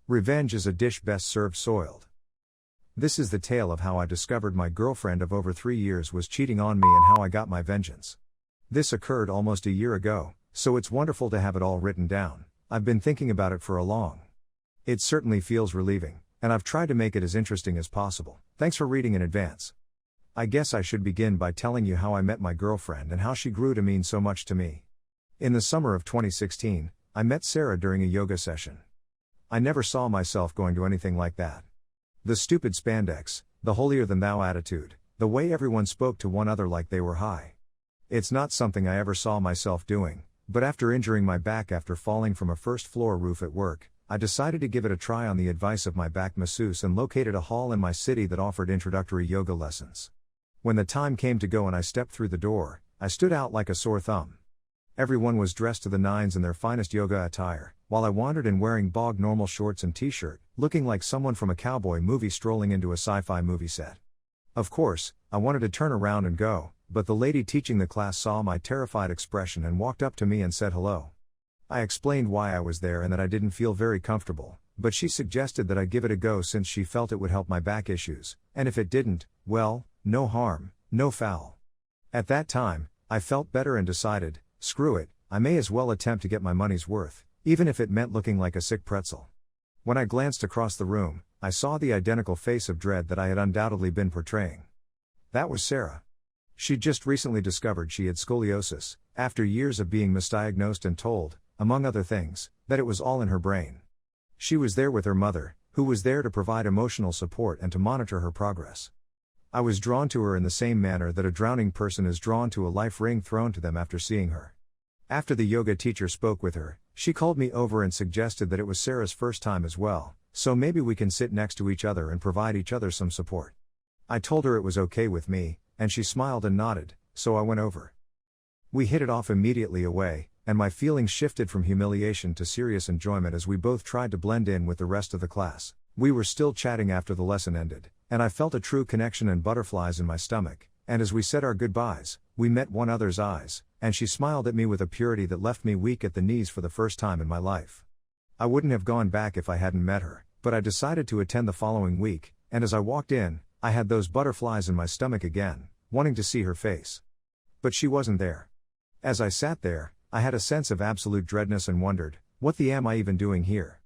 Revenge is a dish best served soiled. This is the tale of how I discovered my girlfriend of over 3 years was cheating on me and how I got my vengeance. This occurred almost a year ago, so it's wonderful to have it all written down. I've been thinking about it for a long. It certainly feels relieving, and I've tried to make it as interesting as possible. Thanks for reading in advance. I guess I should begin by telling you how I met my girlfriend and how she grew to mean so much to me. In the summer of 2016, I met Sarah during a yoga session. I never saw myself going to anything like that. The stupid spandex, the holier-than-thou attitude, the way everyone spoke to one another like they were high. It's not something I ever saw myself doing, but after injuring my back after falling from a first-floor roof at work, I decided to give it a try on the advice of my back masseuse and located a hall in my city that offered introductory yoga lessons. When the time came to go and I stepped through the door, I stood out like a sore thumb. Everyone was dressed to the nines in their finest yoga attire, while I wandered in wearing bog normal shorts and t-shirt, looking like someone from a cowboy movie strolling into a sci-fi movie set. Of course, I wanted to turn around and go, but the lady teaching the class saw my terrified expression and walked up to me and said hello. I explained why I was there and that I didn't feel very comfortable, but she suggested that I give it a go since she felt it would help my back issues, and if it didn't, well, no harm, no foul. At that time, I felt better and decided, screw it, I may as well attempt to get my money's worth, even if it meant looking like a sick pretzel. When I glanced across the room, I saw the identical face of dread that I had undoubtedly been portraying. That was Sarah. She'd just recently discovered she had scoliosis, after years of being misdiagnosed and told, among other things, that it was all in her brain. She was there with her mother, who was there to provide emotional support and to monitor her progress. I was drawn to her in the same manner that a drowning person is drawn to a life ring thrown to them after seeing her. After the yoga teacher spoke with her, she called me over and suggested that it was Sarah's first time as well, so maybe we can sit next to each other and provide each other some support. I told her it was okay with me, and she smiled and nodded, so I went over. We hit it off immediately away, and my feelings shifted from humiliation to serious enjoyment as we both tried to blend in with the rest of the class. We were still chatting after the lesson ended, and I felt a true connection and butterflies in my stomach, and as we said our goodbyes, we met one another's eyes, and she smiled at me with a purity that left me weak at the knees for the first time in my life. I wouldn't have gone back if I hadn't met her, but I decided to attend the following week, and as I walked in, I had those butterflies in my stomach again, wanting to see her face. But she wasn't there. As I sat there, I had a sense of absolute dreadness and wondered, what the am I even doing here?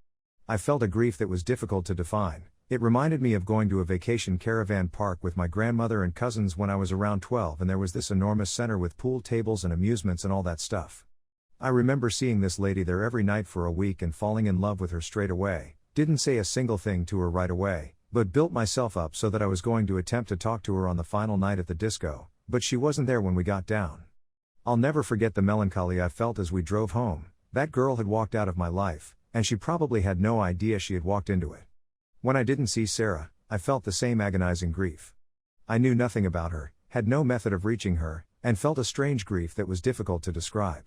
I felt a grief that was difficult to define. It reminded me of going to a vacation caravan park with my grandmother and cousins when I was around 12 and there was this enormous center with pool tables and amusements and all that stuff. I remember seeing this lady there every night for a week and falling in love with her straight away, didn't say a single thing to her right away, but built myself up so that I was going to attempt to talk to her on the final night at the disco, but she wasn't there when we got down. I'll never forget the melancholy I felt as we drove home. That girl had walked out of my life, and she probably had no idea she had walked into it. When I didn't see Sarah, I felt the same agonizing grief. I knew nothing about her, had no method of reaching her, and felt a strange grief that was difficult to describe.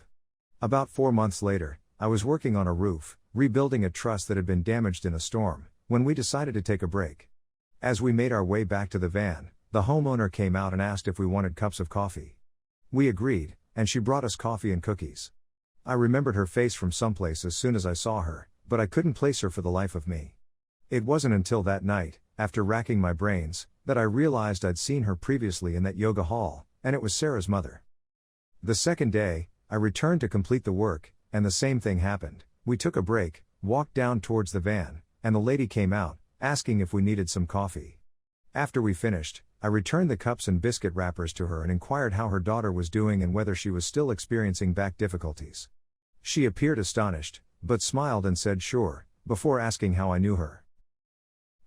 About 4 months later, I was working on a roof, rebuilding a truss that had been damaged in a storm, when we decided to take a break. As we made our way back to the van, the homeowner came out and asked if we wanted cups of coffee. We agreed, and she brought us coffee and cookies. I remembered her face from someplace as soon as I saw her, but I couldn't place her for the life of me. It wasn't until that night, after racking my brains, that I realized I'd seen her previously in that yoga hall, and it was Sarah's mother. The second day, I returned to complete the work, and the same thing happened. We took a break, walked down towards the van, and the lady came out, asking if we needed some coffee. After we finished, I returned the cups and biscuit wrappers to her and inquired how her daughter was doing and whether she was still experiencing back difficulties. She appeared astonished, but smiled and said sure, before asking how I knew her.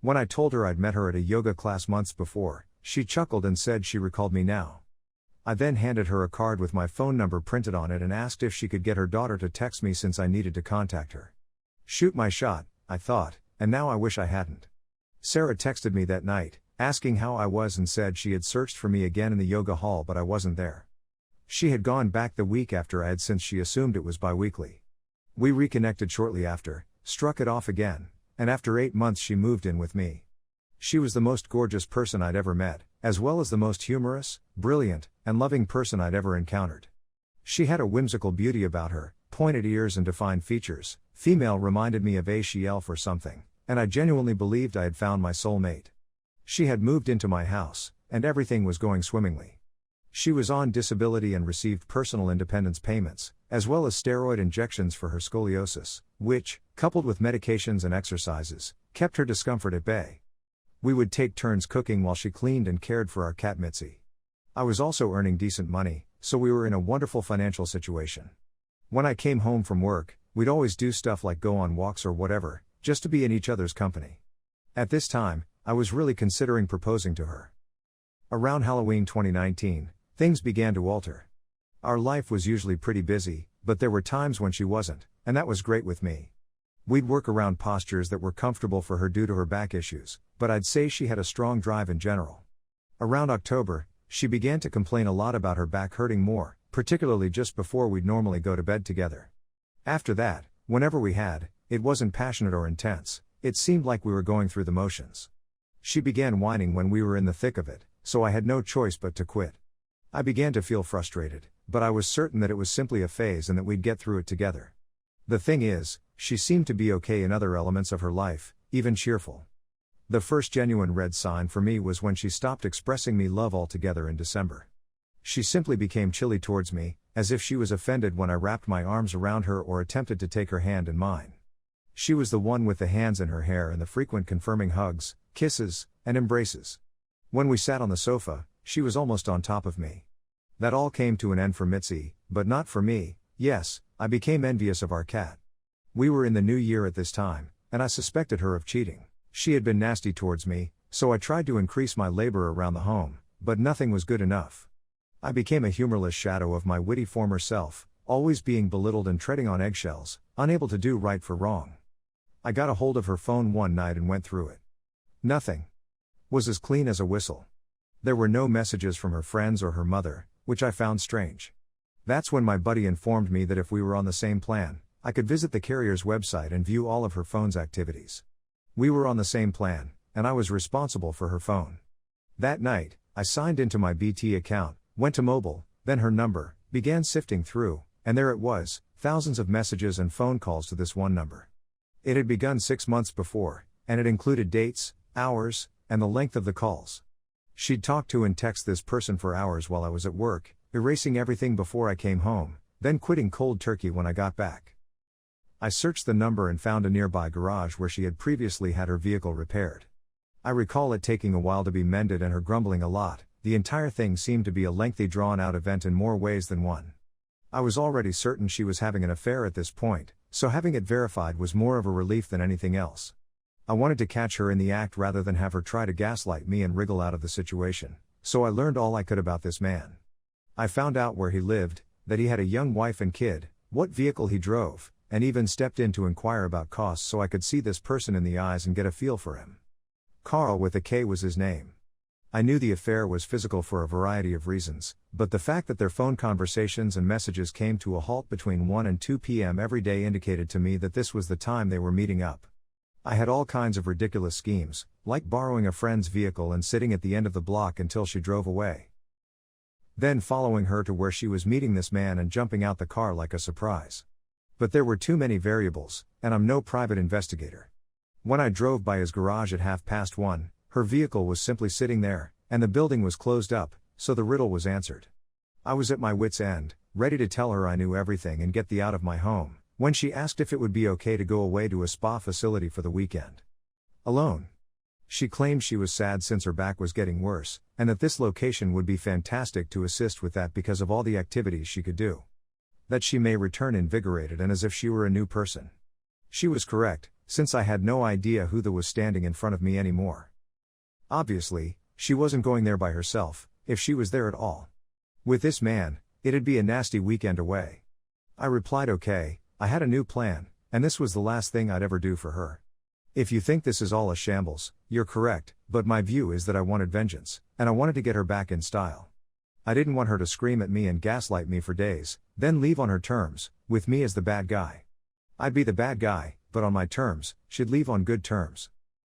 When I told her I'd met her at a yoga class months before, she chuckled and said she recalled me now. I then handed her a card with my phone number printed on it and asked if she could get her daughter to text me since I needed to contact her. Shoot my shot, I thought, and now I wish I hadn't. Sarah texted me that night, asking how I was and said she had searched for me again in the yoga hall but I wasn't there. She had gone back the week after I had since she assumed it was bi-weekly. We reconnected shortly after, struck it off again, and after 8 months she moved in with me. She was the most gorgeous person I'd ever met, as well as the most humorous, brilliant, and loving person I'd ever encountered. She had a whimsical beauty about her, pointed ears and defined features. Female reminded me of a she elf or something, and I genuinely believed I had found my soulmate. She had moved into my house, and everything was going swimmingly. She was on disability and received personal independence payments, as well as steroid injections for her scoliosis, which, coupled with medications and exercises, kept her discomfort at bay. We would take turns cooking while she cleaned and cared for our cat Mitzi. I was also earning decent money, so we were in a wonderful financial situation. When I came home from work, we'd always do stuff like go on walks or whatever, just to be in each other's company. At this time, I was really considering proposing to her. Around Halloween 2019, things began to alter. Our life was usually pretty busy, but there were times when she wasn't, and that was great with me. We'd work around postures that were comfortable for her due to her back issues, but I'd say she had a strong drive in general. Around October, she began to complain a lot about her back hurting more, particularly just before we'd normally go to bed together. After that, whenever we had, it wasn't passionate or intense, it seemed like we were going through the motions. She began whining when we were in the thick of it, so I had no choice but to quit. I began to feel frustrated, but I was certain that it was simply a phase and that we'd get through it together. The thing is, she seemed to be okay in other elements of her life, even cheerful. The first genuine red sign for me was when she stopped expressing me love altogether in December. She simply became chilly towards me, as if she was offended when I wrapped my arms around her or attempted to take her hand in mine. She was the one with the hands in her hair and the frequent confirming hugs, kisses, and embraces. When we sat on the sofa, she was almost on top of me. That all came to an end for Mitzi, but not for me. Yes, I became envious of our cat. We were in the new year at this time, and I suspected her of cheating. She had been nasty towards me, so I tried to increase my labor around the home, but nothing was good enough. I became a humorless shadow of my witty former self, always being belittled and treading on eggshells, unable to do right for wrong. I got a hold of her phone one night and went through it. Nothing was as clean as a whistle. There were no messages from her friends or her mother, which I found strange. That's when my buddy informed me that if we were on the same plan, I could visit the carrier's website and view all of her phone's activities. We were on the same plan, and I was responsible for her phone. That night, I signed into my BT account, went to mobile, then her number, began sifting through, and there it was, thousands of messages and phone calls to this one number. It had begun 6 months before, and it included dates, hours, and the length of the calls. She'd talk to and text this person for hours while I was at work, erasing everything before I came home, then quitting cold turkey when I got back. I searched the number and found a nearby garage where she had previously had her vehicle repaired. I recall it taking a while to be mended and her grumbling a lot. The entire thing seemed to be a lengthy drawn-out event in more ways than one. I was already certain she was having an affair at this point, so having it verified was more of a relief than anything else. I wanted to catch her in the act rather than have her try to gaslight me and wriggle out of the situation, so I learned all I could about this man. I found out where he lived, that he had a young wife and kid, what vehicle he drove, and even stepped in to inquire about costs so I could see this person in the eyes and get a feel for him. Carl with a K was his name. I knew the affair was physical for a variety of reasons, but the fact that their phone conversations and messages came to a halt between 1 and 2 p.m. every day indicated to me that this was the time they were meeting up. I had all kinds of ridiculous schemes, like borrowing a friend's vehicle and sitting at the end of the block until she drove away. Then following her to where she was meeting this man and jumping out the car like a surprise. But there were too many variables, and I'm no private investigator. When I drove by his garage at 1:30, her vehicle was simply sitting there, and the building was closed up, so the riddle was answered. I was at my wit's end, ready to tell her I knew everything and get the out of my home, when she asked if it would be okay to go away to a spa facility for the weekend. Alone. She claimed she was sad since her back was getting worse, and that this location would be fantastic to assist with that because of all the activities she could do. That she may return invigorated and as if she were a new person. She was correct, since I had no idea who was standing in front of me anymore. Obviously, she wasn't going there by herself, if she was there at all. With this man, it'd be a nasty weekend away. I replied okay, I had a new plan, and this was the last thing I'd ever do for her. If you think this is all a shambles, you're correct, but my view is that I wanted vengeance, and I wanted to get her back in style. I didn't want her to scream at me and gaslight me for days, then leave on her terms, with me as the bad guy. I'd be the bad guy, but on my terms, she'd leave on good terms.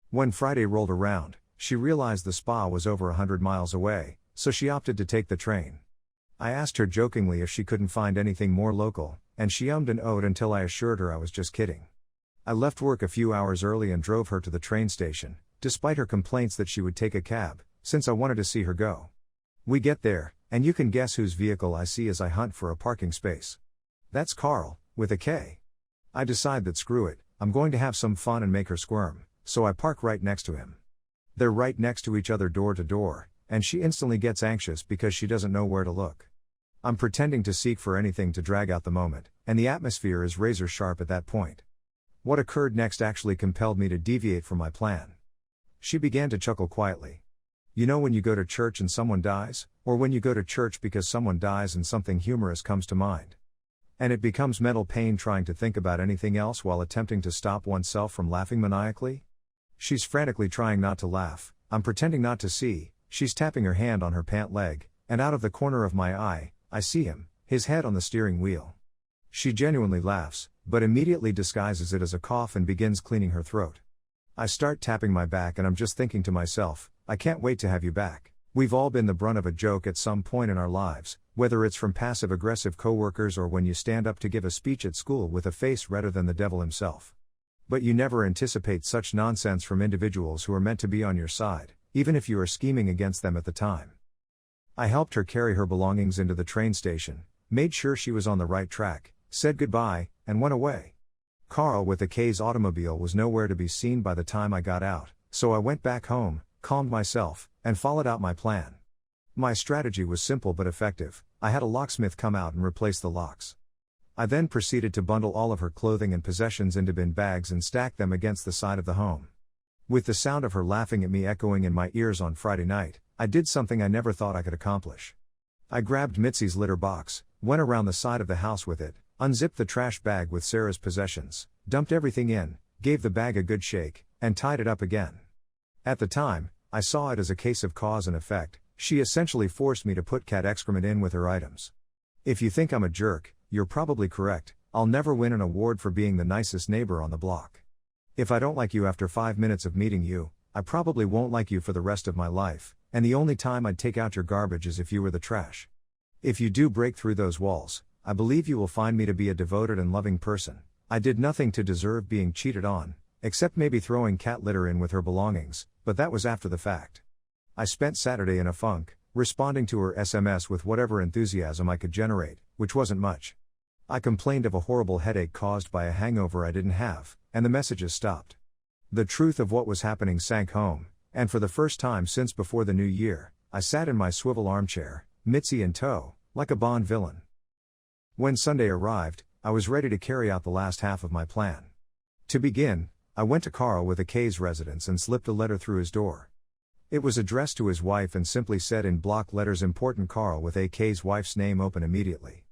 When Friday rolled around, she realized the spa was over 100 miles away, so she opted to take the train. I asked her jokingly if she couldn't find anything more local, and she ummed and oh'd until I assured her I was just kidding. I left work a few hours early and drove her to the train station, despite her complaints that she would take a cab, since I wanted to see her go. We get there, and you can guess whose vehicle I see as I hunt for a parking space. That's Carl, with a K. I decide that screw it, I'm going to have some fun and make her squirm, so I park right next to him. They're right next to each other door to door, and she instantly gets anxious because she doesn't know where to look. I'm pretending to seek for anything to drag out the moment, and the atmosphere is razor sharp at that point. What occurred next actually compelled me to deviate from my plan. She began to chuckle quietly. You know when you go to church and someone dies, or when you go to church because someone dies and something humorous comes to mind. And it becomes mental pain trying to think about anything else while attempting to stop oneself from laughing maniacally? She's frantically trying not to laugh, I'm pretending not to see, she's tapping her hand on her pant leg, and out of the corner of my eye, I see him, his head on the steering wheel. She genuinely laughs, but immediately disguises it as a cough and begins cleaning her throat. I start tapping my back and I'm just thinking to myself, I can't wait to have you back. We've all been the brunt of a joke at some point in our lives, whether it's from passive-aggressive coworkers or when you stand up to give a speech at school with a face redder than the devil himself. But you never anticipate such nonsense from individuals who are meant to be on your side, even if you are scheming against them at the time. I helped her carry her belongings into the train station, made sure she was on the right track, said goodbye, and went away. Carl with the K's automobile was nowhere to be seen by the time I got out, so I went back home, calmed myself, and followed out my plan. My strategy was simple but effective. I had a locksmith come out and replace the locks. I then proceeded to bundle all of her clothing and possessions into bin bags and stack them against the side of the home. With the sound of her laughing at me echoing in my ears on Friday night, I did something I never thought I could accomplish. I grabbed Mitzi's litter box, went around the side of the house with it, unzipped the trash bag with Sarah's possessions, dumped everything in, gave the bag a good shake, and tied it up again. At the time, I saw it as a case of cause and effect. She essentially forced me to put cat excrement in with her items. If you think I'm a jerk, you're probably correct. I'll never win an award for being the nicest neighbor on the block. If I don't like you after 5 minutes of meeting you, I probably won't like you for the rest of my life, and the only time I'd take out your garbage is if you were the trash. If you do break through those walls, I believe you will find me to be a devoted and loving person. I did nothing to deserve being cheated on, except maybe throwing cat litter in with her belongings, but that was after the fact. I spent Saturday in a funk, responding to her SMS with whatever enthusiasm I could generate, which wasn't much. I complained of a horrible headache caused by a hangover I didn't have, and the messages stopped. The truth of what was happening sank home, and for the first time since before the new year, I sat in my swivel armchair, Mitzi in tow, like a Bond villain. When Sunday arrived, I was ready to carry out the last half of my plan. To begin, I went to Carl with a K's residence and slipped a letter through his door. It was addressed to his wife and simply said in block letters important Carl with a K's wife's name open immediately.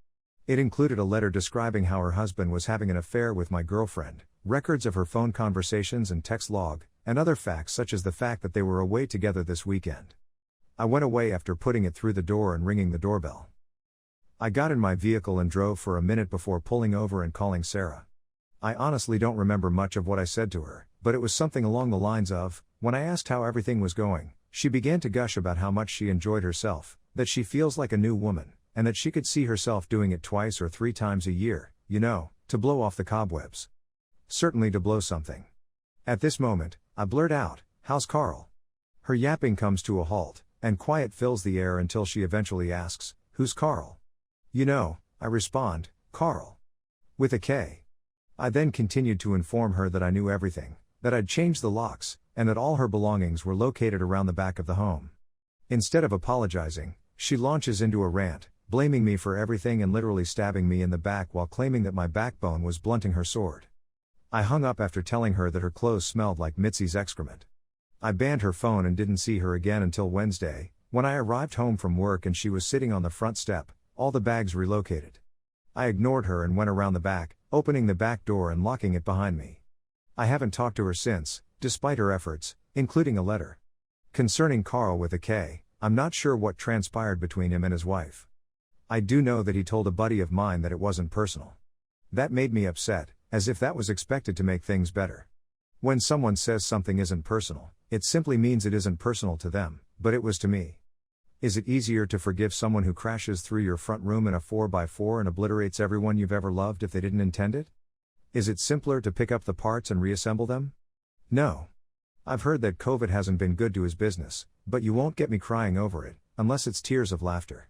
It included a letter describing how her husband was having an affair with my girlfriend, records of her phone conversations and text log, and other facts such as the fact that they were away together this weekend. I went away after putting it through the door and ringing the doorbell. I got in my vehicle and drove for a minute before pulling over and calling Sarah. I honestly don't remember much of what I said to her, but it was something along the lines of, when I asked how everything was going, she began to gush about how much she enjoyed herself, that she feels like a new woman, and that she could see herself doing it 2 or 3 times a year, to blow off the cobwebs. Certainly to blow something. At this moment, I blurt out, "How's Carl?" Her yapping comes to a halt, and quiet fills the air until she eventually asks, "Who's Carl?" I respond, "Carl. With a K." I then continued to inform her that I knew everything, that I'd changed the locks, and that all her belongings were located around the back of the home. Instead of apologizing, she launches into a rant, blaming me for everything and literally stabbing me in the back while claiming that my backbone was blunting her sword. I hung up after telling her that her clothes smelled like Mitzi's excrement. I banned her phone and didn't see her again until Wednesday, when I arrived home from work and she was sitting on the front step, all the bags relocated. I ignored her and went around the back, opening the back door and locking it behind me. I haven't talked to her since, despite her efforts, including a letter. Concerning Carl with a K, I'm not sure what transpired between him and his wife. I do know that he told a buddy of mine that it wasn't personal. That made me upset, as if that was expected to make things better. When someone says something isn't personal, it simply means it isn't personal to them, but it was to me. Is it easier to forgive someone who crashes through your front room in a 4x4 and obliterates everyone you've ever loved if they didn't intend it? Is it simpler to pick up the parts and reassemble them? No. I've heard that COVID hasn't been good to his business, but you won't get me crying over it, unless it's tears of laughter.